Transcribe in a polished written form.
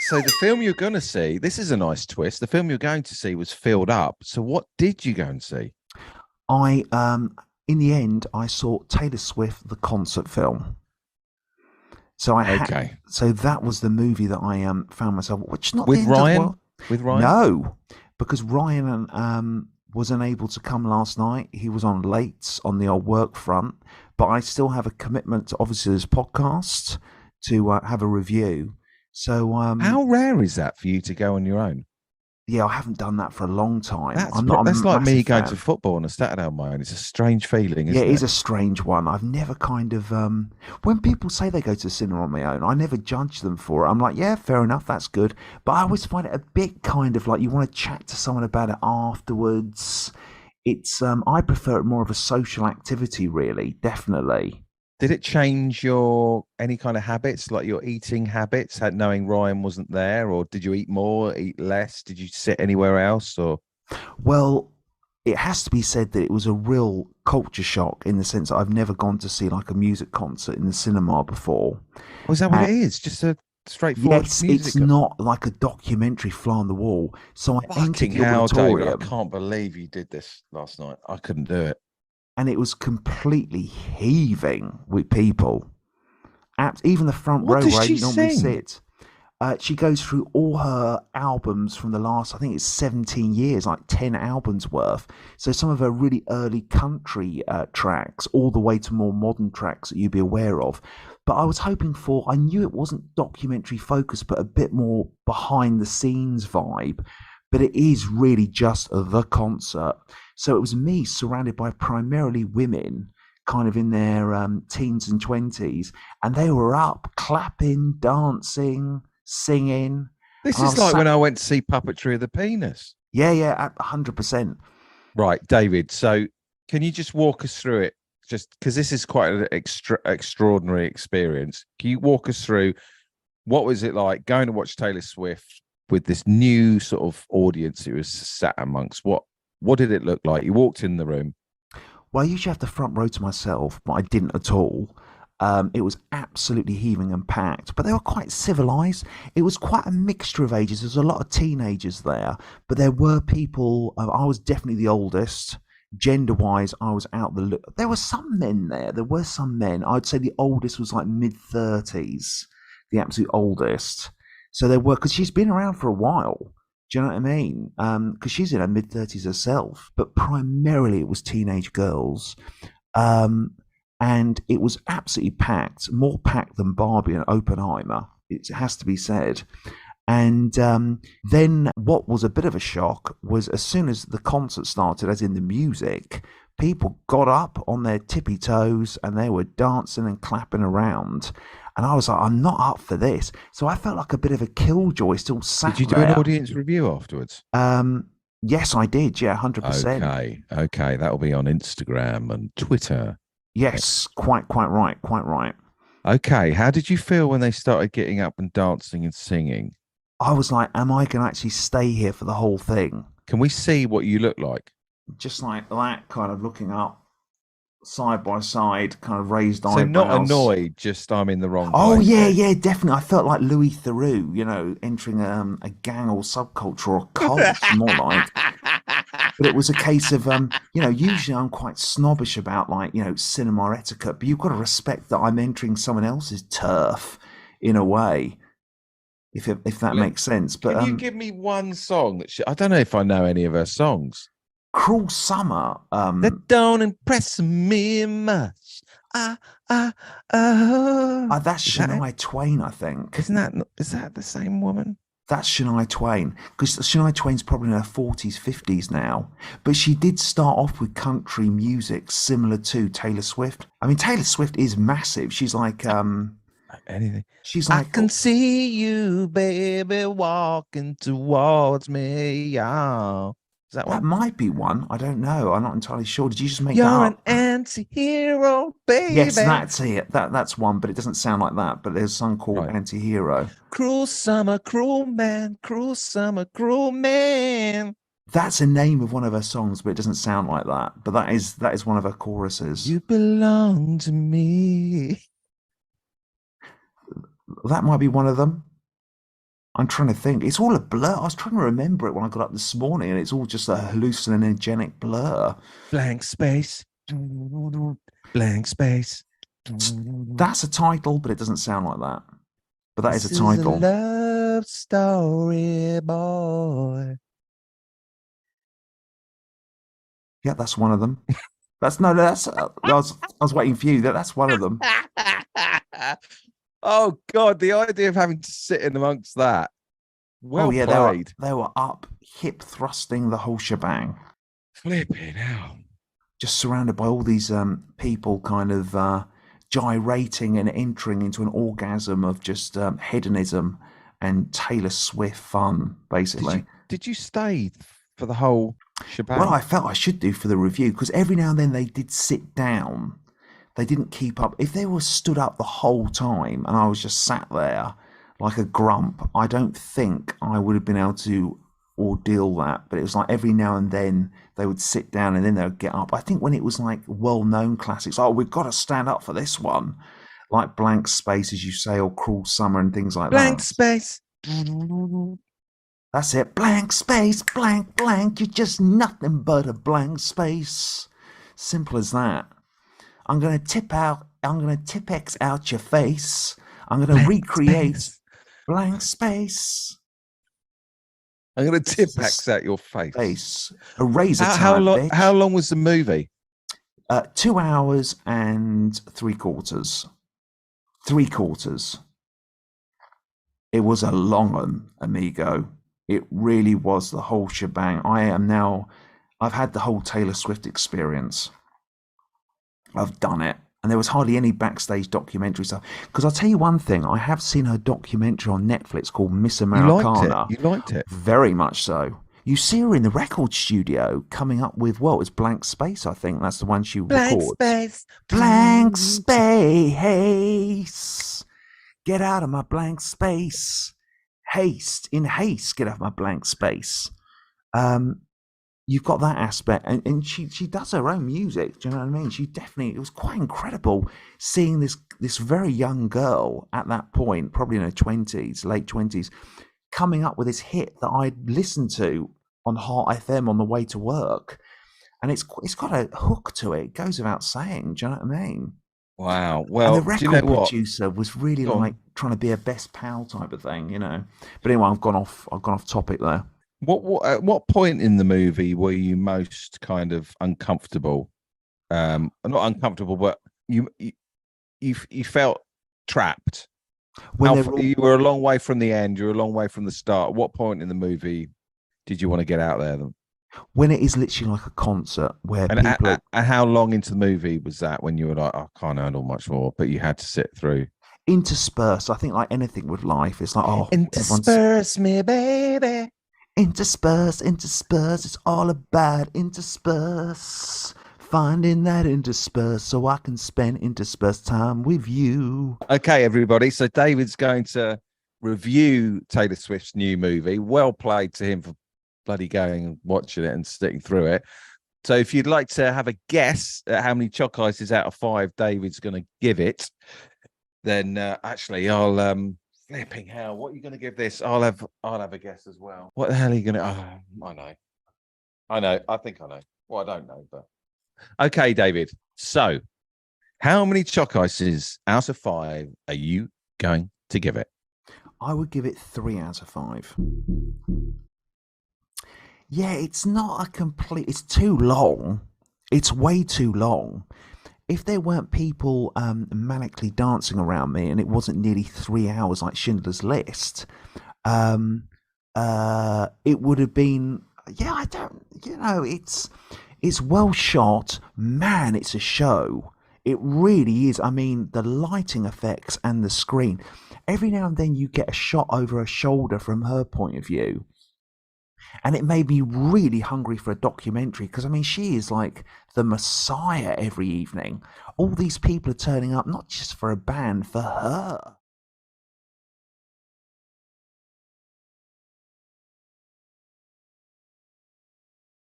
So the film you're going to see, this is a nice twist. The film you're going to see was filled up. So what did you go and see? I in the end I saw Taylor Swift the concert film. So I had Okay. so that was the movie that I found myself, which is not the With end of the Ryan? world. With Ryan? No, because Ryan was unable to come last night. He was on late on the old work front, but I still have a commitment to obviously this podcast to have a review. So How rare is that for you to go on your own? yeah, I haven't done that for a long time. That's I'm not a that's like massive me going to fan. football on a Saturday on my own. It's a strange feeling, Yeah, isn't it is it? a strange one. I've never kind of when people say they go to the cinema on my own, I never judge them for it. I'm like, yeah, fair enough, that's good. But I always find it a bit kind of like you want to chat to someone about it afterwards. It's I prefer it more of a social activity, really, definitely. Did it change your any kind of habits, like your eating habits, had knowing Ryan wasn't there, or did you eat more, eat less? Did you sit anywhere else, or Well, it has to be said that it was a real culture shock in the sense that I've never gone to see like a music concert in the cinema before. was that what it is? Just a straightforward Yes, it's music? not like a documentary fly on the wall. So I entered Fucking the hell, David! I auditorium can't believe you did this last night. I couldn't do it. and it was completely heaving with people. Even the front What row does where I she normally sing? sit. She goes through all her albums from the last, I think it's 17 years, like 10 albums worth. So some of her really early country tracks, all the way to more modern tracks that you'd be aware of. But I was hoping for, I knew it wasn't documentary focused, but a bit more behind the scenes vibe. But it is really just the concert. So it was me surrounded by primarily women, kind of in their teens and 20s, and they were up clapping, dancing, singing, This and I is was like sat. when I went to see Puppetry of the Penis. Yeah, yeah, at 100%. Right, David. So can you just walk us through it? Just because this is quite an extraordinary experience. Can you walk us through what was it like going to watch Taylor Swift with this new sort of audience it was sat amongst? What did it look like? You walked in the room. Well, I usually have the front row to myself, but I didn't at all. It was absolutely heaving and packed, but they were quite civilized. It was quite a mixture of ages. There was a lot of teenagers there, but there were people. I was definitely the oldest. Gender wise, I was out the look. There were some men there. There were some men. I'd say the oldest was like mid 30s, the absolute oldest. So there were, because she's been around for a while. Do you know what I mean? Because she's in her mid 30s herself, but primarily it was teenage girls. Um, and it was absolutely packed, more packed than Barbie and Oppenheimer. It has to be said. And then what was a bit of a shock was as soon as the concert started, as in the music, people got up on their tippy toes and they were dancing and clapping around. And I was like, I'm not up for this. So I felt like a bit of a killjoy still Did sat you do an there. audience review afterwards? Yes, I did. Yeah, 100%. Okay, okay, that'll be on Instagram and Twitter. Yes, quite right, quite right. Okay, how did you feel when they started getting up and dancing and singing? I was like, am I going to actually stay here for the whole thing? Can we see what you look like? Just like that, kind of looking up side by side, kind of raised So not eyebrows. annoyed, just I'm in the wrong Oh place yeah, here. yeah, definitely. I felt like Louis Theroux, entering a gang or subculture or cult, more like. But it was a case of, usually I'm quite snobbish about like, cinema etiquette, but you've got to respect that I'm entering someone else's turf in a way, if that Let- makes sense. But Can you give me one song that I don't know if I know any of her songs. Cruel Summer, That don't impress me much. Ah, ah, ah. that's Is that it? Shania Twain, I think. Is that the same woman? That's Shania Twain, because Shania Twain's probably in her 40s, 50s now. But she did start off with country music similar to Taylor Swift. I mean, Taylor Swift is massive. Anything. She's I like, can see you, baby, walking towards me. Yeah. Is that that one? might be one. I don't know. I'm not entirely sure. Did you just make that You're an up? anti-hero, Yes, baby. that's it. That's one, but it doesn't sound like that. But there's a song called Right. Anti-Hero. Cruel summer, cruel man, cruel summer, cruel man. That's a name of one of her songs, but it doesn't sound like that. But that is one of her choruses. You belong to me. That might be one of them. I'm trying to think. It's all a blur. I was trying to remember it when I got up this morning, and it's all just a hallucinogenic blur. Blank space. Blank space. That's a title, but it doesn't sound like that. But that is a This is a title. love story, boy. Yeah, that's one of them. That's no, that's I was waiting for you. That's one of them. Oh God, the idea of having to sit in amongst that. Oh Well yeah, played. they were up, hip thrusting the whole shebang, Flipping hell. just surrounded by all these people, kind of gyrating and entering into an orgasm of just hedonism and Taylor Swift fun, Did you basically. did you stay for the whole Well, shebang? I felt I should do for the review because every now and then they did sit down. They didn't keep up. If they were stood up the whole time and I was just sat there like a grump, I don't think I would have been able to ordeal that. But it was like every now and then they would sit down and then they would get up. I think when it was like well known classics, oh, we've got to stand up for this one, like Blank Space, as you say, or Cruel Summer and things like Blank that. space. That's it. Blank space, blank, blank. You're just nothing but a blank space. Simple as that. I'm gonna tip out. I'm gonna tip X out your face. I'm gonna Blank recreate space. blank space. I'm gonna This tip is a X out your face. space. A razor How time, long? How bitch. long was the movie? 2 hours and 3/4. 3/4. It was a long one, amigo. It really was the whole shebang. I am now. I've had the whole Taylor Swift experience. I've done it. And there was hardly any backstage documentary stuff. Because I'll tell you one thing, I have seen her documentary on Netflix called Miss You liked it. Americana. You liked it. Very much so. You see her in the record studio coming up with, well, it's Blank Space, I think. That's the one she Blank records. space. Blank space. Get out of my blank space. Haste. In haste, get out of my blank space. Um, you've got that aspect, and she does her own music. Do you know what I mean? She definitely, it was quite incredible seeing this very young girl at that point, probably in her 20s, late 20s, coming up with this hit that I listened to on Heart FM on the way to work, and it's got a hook to it. It goes without saying. Do you know what I mean? Wow. And the Well, do you know record what? producer was really Go like on. trying to be a best pal type of thing, you know. But anyway, I've gone off topic there. At what point in the movie were you most kind of uncomfortable? Not uncomfortable, but you felt trapped. When they're all You were a long way from the end. You're a long way from the start. At what point in the movie did you want to get out there? when it is literally like a concert where And people are how long into the movie was that when you were like, I can't handle much more, but you had to sit through? interspersed. I think like anything with life, it's like, oh, everyone's Intersperse me, baby. interspersed, interspersed. It's all about intersperse. Finding that intersperse so I can spend interspersed time with you. Okay, everybody. So David's going to review Taylor Swift's new movie. Well played to him for bloody going and watching it and sticking through it. So if you'd like to have a guess at how many choc ices out of 5 David's going to give it, then actually I'll flipping hell. What are you going to give this? I'll have a guess as well. What the hell are you going to? Oh, I know. I think I know. Well, I don't know, but okay, David. So how many choc ices out of 5 are you going to give it? I would give it 3 out of 5. Yeah, it's not a complete. It's too long. It's way too long. If there weren't people manically dancing around me and it wasn't nearly 3 hours like Schindler's List, it would have been. Yeah, I don't. You know, it's well shot. Man, it's a show. It really is. I mean, the lighting effects and the screen. Every now and then you get a shot over her shoulder from her point of view. And it made me really hungry for a documentary because, I mean, she is like the messiah every evening. All these people are turning up, not just for a band, for her.